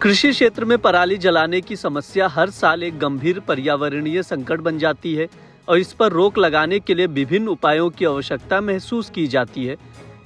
कृषि क्षेत्र में पराली जलाने की समस्या हर साल एक गंभीर पर्यावरणीय संकट बन जाती है और इस पर रोक लगाने के लिए विभिन्न उपायों की आवश्यकता महसूस की जाती है।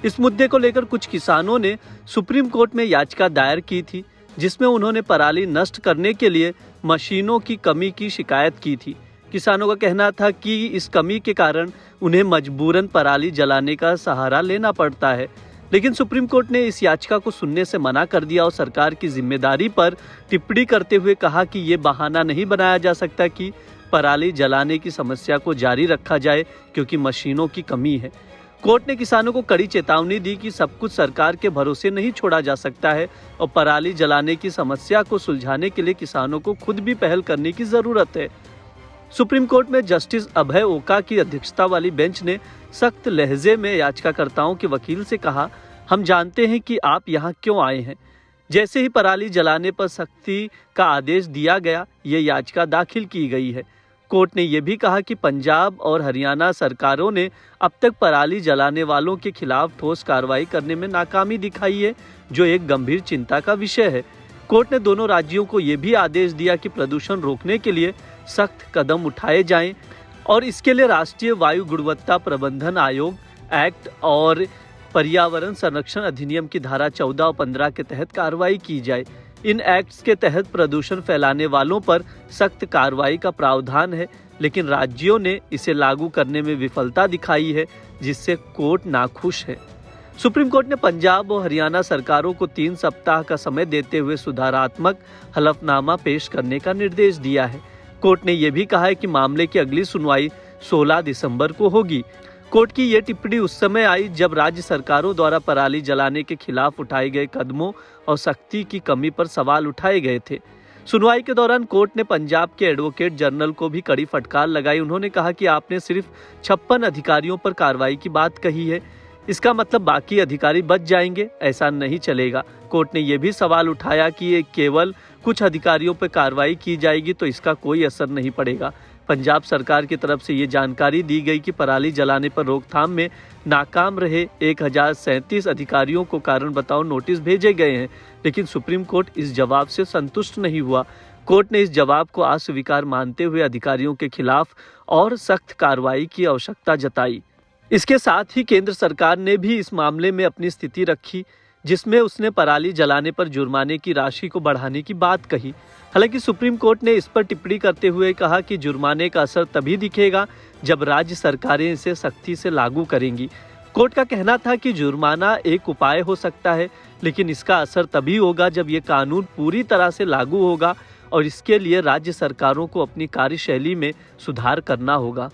इस मुद्दे को लेकर कुछ किसानों ने सुप्रीम कोर्ट में याचिका दायर की थी, जिसमें उन्होंने पराली नष्ट करने के लिए मशीनों की कमी की शिकायत की थी। किसानों का कहना था कि इस कमी के कारण उन्हें मजबूरन पराली जलाने का सहारा लेना पड़ता है, लेकिन सुप्रीम कोर्ट ने इस याचिका को सुनने से मना कर दिया और सरकार की जिम्मेदारी पर टिप्पणी करते हुए कहा कि ये बहाना नहीं बनाया जा सकता कि पराली जलाने की समस्या को जारी रखा जाए क्योंकि मशीनों की कमी है। कोर्ट ने किसानों को कड़ी चेतावनी दी कि सब कुछ सरकार के भरोसे नहीं छोड़ा जा सकता है और पराली जलाने की समस्या को सुलझाने के लिए किसानों को खुद भी पहल करने की जरूरत है। सुप्रीम कोर्ट में जस्टिस अभय ओका की अध्यक्षता वाली बेंच ने सख्त लहजे में याचिकाकर्ताओं के वकील से कहा, हम जानते हैं कि आप यहाँ क्यों आए हैं। जैसे ही पराली जलाने पर सख्ती का आदेश दिया गया, ये याचिका दाखिल की गई है। कोर्ट ने यह भी कहा कि पंजाब और हरियाणा सरकारों ने अब तक पराली जलाने वालों के खिलाफ ठोस कार्रवाई करने में नाकामी दिखाई है, जो एक गंभीर चिंता का विषय है। कोर्ट ने दोनों राज्यों को यह भी आदेश दिया कि प्रदूषण रोकने के लिए सख्त कदम उठाए जाएं और इसके लिए राष्ट्रीय वायु गुणवत्ता प्रबंधन आयोग एक्ट और पर्यावरण संरक्षण अधिनियम की धारा 14 और 15 के तहत कार्रवाई की जाए। इन एक्ट्स के तहत प्रदूषण फैलाने वालों पर सख्त कार्रवाई का प्रावधान है, लेकिन राज्यों ने इसे लागू करने में विफलता दिखाई है, जिससे कोर्ट नाखुश है। सुप्रीम कोर्ट ने पंजाब और हरियाणा सरकारों को 3 सप्ताह का समय देते हुए सुधारात्मक हलफनामा पेश करने का निर्देश दिया है। कोर्ट ने यह भी कहा है कि मामले की अगली सुनवाई 16 दिसंबर को होगी। कोर्ट की यह टिप्पणी उस समय आई जब राज्य सरकारों द्वारा पराली जलाने के खिलाफ उठाए गए कदमों और सख्ती की कमी पर सवाल उठाए गए थे। सुनवाई के दौरान कोर्ट ने पंजाब के एडवोकेट जनरल को भी कड़ी फटकार लगाई। उन्होंने कहा कि आपने सिर्फ 56 अधिकारियों पर कार्रवाई की बात कही है, इसका मतलब बाकी अधिकारी बच जाएंगे? ऐसा नहीं चलेगा। कोर्ट ने यह भी सवाल उठाया कि ये केवल कुछ अधिकारियों पर कार्रवाई की जाएगी तो इसका कोई असर नहीं पड़ेगा। पंजाब सरकार की तरफ से ये जानकारी दी गई कि पराली जलाने पर रोकथाम में नाकाम रहे 1037 अधिकारियों को कारण बताओ नोटिस भेजे गए हैं, लेकिन सुप्रीम कोर्ट इस जवाब से संतुष्ट नहीं हुआ। कोर्ट ने इस जवाब को अस्वीकार मानते हुए अधिकारियों के खिलाफ और सख्त कार्रवाई की आवश्यकता जताई। इसके साथ ही केंद्र सरकार ने भी इस मामले में अपनी स्थिति रखी, जिसमें उसने पराली जलाने पर जुर्माने की राशि को बढ़ाने की बात कही। हालांकि सुप्रीम कोर्ट ने इस पर टिप्पणी करते हुए कहा कि जुर्माने का असर तभी दिखेगा जब राज्य सरकारें इसे सख्ती से लागू करेंगी। कोर्ट का कहना था कि जुर्माना एक उपाय हो सकता है, लेकिन इसका असर तभी होगा जब ये कानून पूरी तरह से लागू होगा और इसके लिए राज्य सरकारों को अपनी कार्यशैली में सुधार करना होगा।